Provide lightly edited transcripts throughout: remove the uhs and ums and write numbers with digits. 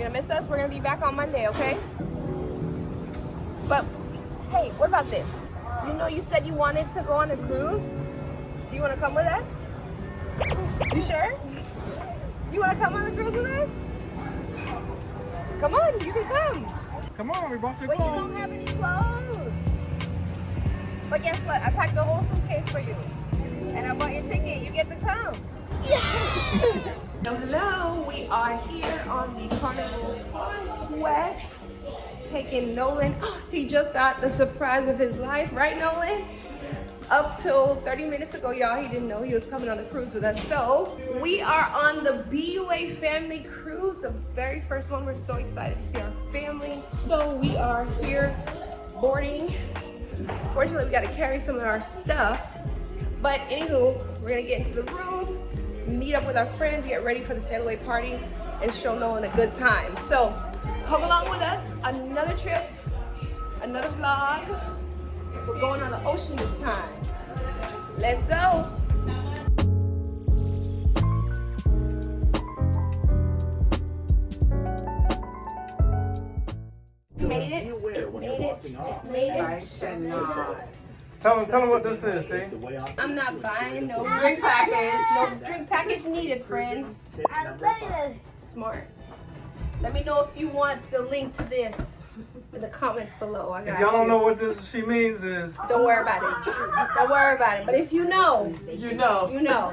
gonna miss us. We're gonna be back on Monday, okay? But hey, what about this? You know, you said you wanted to go on a cruise. Do you want to come with us? You sure? You want to come on the cruise with us? Come on, you can come. Come on, we brought your But clothes. you don't have any clothes. But guess what? I packed the whole suitcase for you. And I bought your ticket. You get to come. So hello, we are here on the Carnival West, taking Nolan. He just got the surprise of his life, right, Nolan? Up till 30 minutes ago, y'all, he didn't know he was coming on a cruise with us. So we are on the BUA family cruise, the very first one. We're so excited to see our family. So we are here boarding. Fortunately, we got to carry some of our stuff. But anywho, we're gonna get into the room, meet up with our friends, get ready for the sail away party, and show Nolan a good time. So come along with us. Another trip, another vlog. We're going on the ocean this time. Let's go. Made it. Tell them what this is, T. I'm not buying no drink package. No drink package needed, friends. Smart. Let me know if you want the link to this in the comments below. I got If y'all don't you. know what this she means is. Don't worry about it. Don't worry about it. But if you know, You know. you know.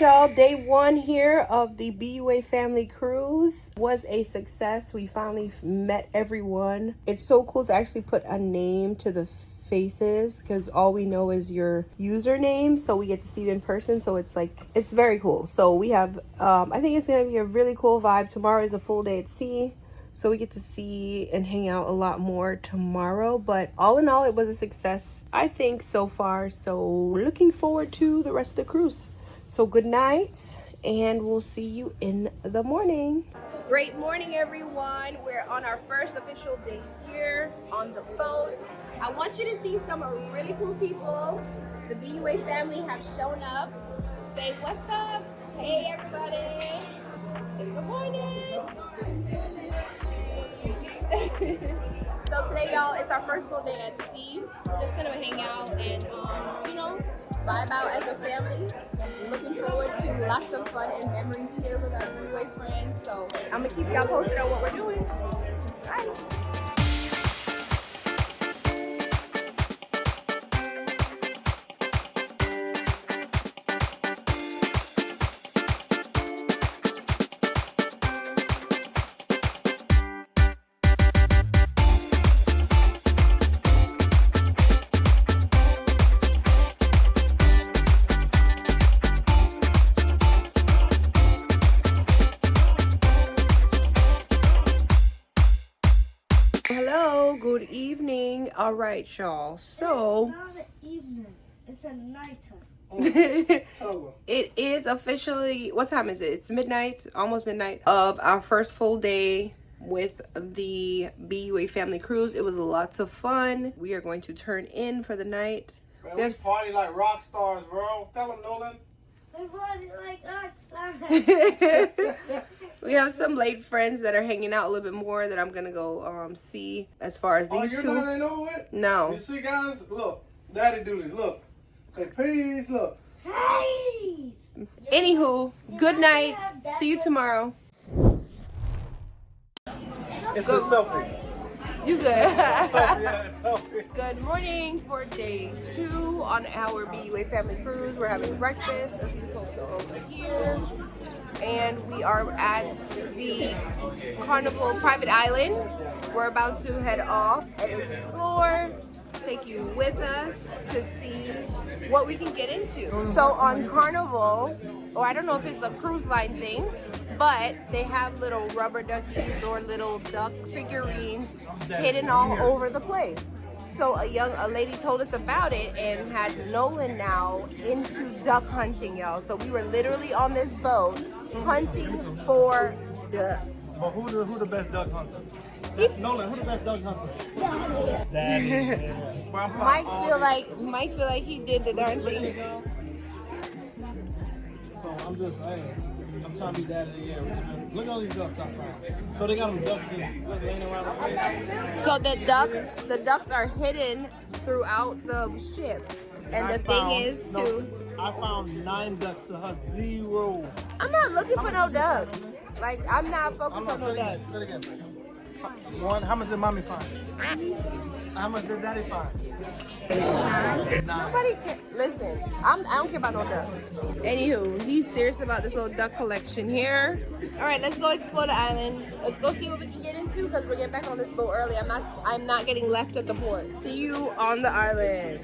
Y'all, day one here of the BUA family cruise was a success. We finally met everyone. It's so cool to actually put a name to the faces because all we know is your username, so we get to see it in person. So it's like, it's very cool. So we have I think it's gonna be a really cool vibe. Tomorrow is a full day at sea, so we get to see and hang out a lot more tomorrow. But all in all, it was a success, I think, so far. So looking forward to the rest of the cruise. So good night, and we'll see you in the morning. Great morning, everyone. We're on our first official day here on the boat. I want you to see some really cool people. The BUA family have shown up. Say what's up. Hey, everybody. Say good morning. So today, y'all, it's our first full day at sea. We're just gonna hang out and, you know, vibe out as a family. Looking forward to lots of fun and memories here with our BUA friends. So I'm gonna keep y'all posted on what we're doing. Bye. Hello, good evening. All right, y'all. So It's not an evening, it's a nighttime. it is officially, what time is it? It's midnight, almost midnight of our first full day with the BUA family cruise. It was lots of fun. We are going to turn in for the night. Man, We we have party like rock stars, bro. Tell them, Nolan. I want it like us. we have some late friends that are hanging out a little bit more that I'm gonna go see as far as Oh, these you're two. not ain't over with? No. You see, guys? Look. Daddy do this. Look. Say peace. Look. Hey! Anywho, good night. See you tomorrow. It's a selfie. You good? Yeah, it's selfie. Good morning for day 2 on our BUA family cruise. We're having breakfast. A few folks are over here. And we are at the Carnival private island. We're about to head off and explore, take you with us to see what we can get into. So on Carnival, or I don't know if it's a cruise line thing, but they have little rubber duckies or little duck figurines hidden all over the place. So a lady told us about it and had Nolan now into duck hunting, y'all. So we were literally on this boat hunting for ducks. But who the best duck hunter? Nolan, who the best duck hunter? Daddy. Mike feel like he did the darn thing. So I'm just saying, I'm trying to be daddy of the year. Look at all these ducks I found. So they got them ducks laying around the place. So the ducks are hidden throughout the ship. And the thing is I found 9 ducks to her 0. I'm not looking for no ducks. Like, I'm not focused on no ducks. Say it again. One, how much did mommy find? How much did daddy find? 9. Nobody can listen. I don't care about no ducks. Anywho, he's serious about this little duck collection here. All right, let's go explore the island. Let's go see what we can get into because we're getting back on this boat early. I'm not getting left at the port. See you on the island.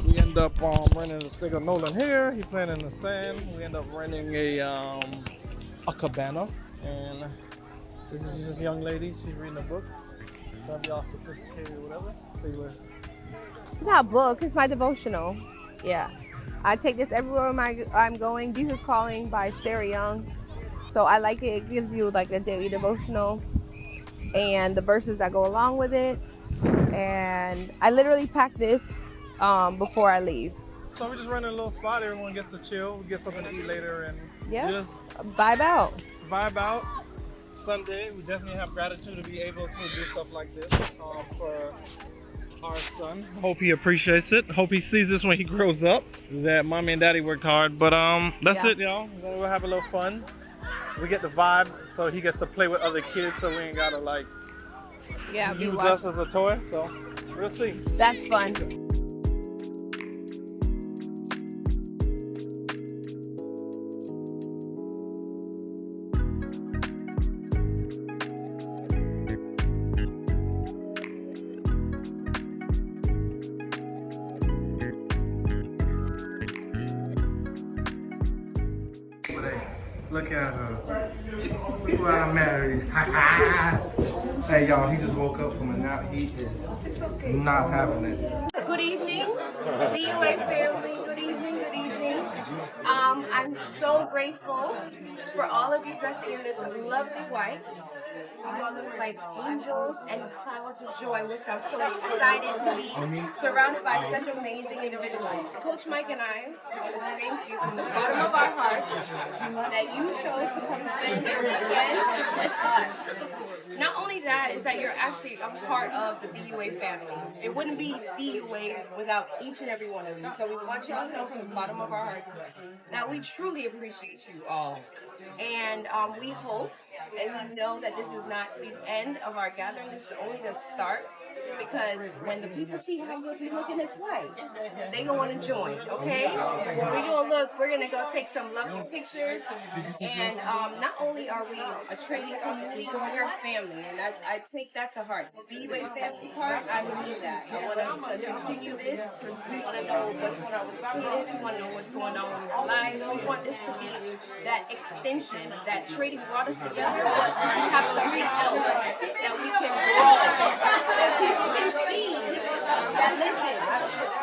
We end up renting a stick of Nolan here. He playing in the sand. We end up renting a cabana, and this is this young lady. She's reading a book. Trying to be all sophisticated or whatever. See what? It's not a book. It's my devotional. Yeah, I take this everywhere I'm going. Jesus Calling by Sarah Young. So I like it. It gives you like a daily devotional and the verses that go along with it. And I literally pack this before I leave. So we just renting a little spot. Everyone gets to chill. We get something to eat later and just vibe out. Vibe out. Sunday, we definitely have gratitude to be able to do stuff like this for our son. Hope he appreciates it. Hope he sees this when he grows up. That mommy and daddy worked hard. But that's it, y'all. We'll have a little fun. We get the vibe, so he gets to play with other kids, so we ain't gotta like use us as a toy. So we'll see. That's fun. Look at her. Who I married. Hey y'all, he just woke up from a nap. He is not having it. Good evening, BUA family. Good evening, good evening. I'm so grateful for all of you dressing in this lovely white. You all look like angels and clouds of joy, which I'm so excited to be surrounded by such amazing individuals. Coach Mike and I thank you from the bottom of our hearts that you chose to come spend your weekend with us. Not only that, is that you're actually a part of the BUA family. It wouldn't be BUA without each and every one of you. So we want you to know from the bottom of our hearts that we truly appreciate you all. And we hope and we know that this is not the end of our gathering. This is only the start. Because when the people see how good we look in this white, they gonna want to join, okay? We're gonna go take some lovely pictures, and not only are we a trading community, we're a family, and I take that to heart. The BUA family part, I believe that. I want us to continue this. We want to know what's going on with kids. We want to know what's going on in our lives. We want this to be that extension that trading brought us together. We have something else that we can grow. People can see that, listen,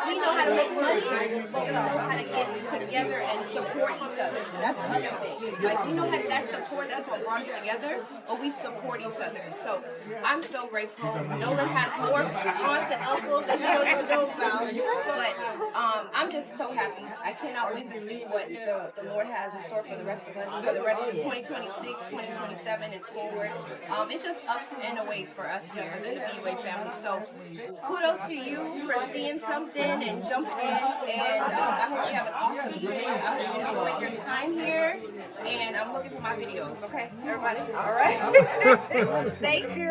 we know how to make money, but we know how to get together and support each other. That's the other thing. Like, we know how that's the core, that's what brought us together, but we support each other. So I'm so grateful. Nolan has more aunts and uncles that we don't even know about, but I'm just so happy. I cannot wait to see what the Lord has in store for the rest of us, for the rest of 2026, 2027, and forward. It's just up and away for us here in the BUA family. So kudos to you for seeing something and jumping in, and I hope you have an awesome evening. I hope you enjoyed your time here, and I'm looking for my videos, okay, everybody? All right. Thank you.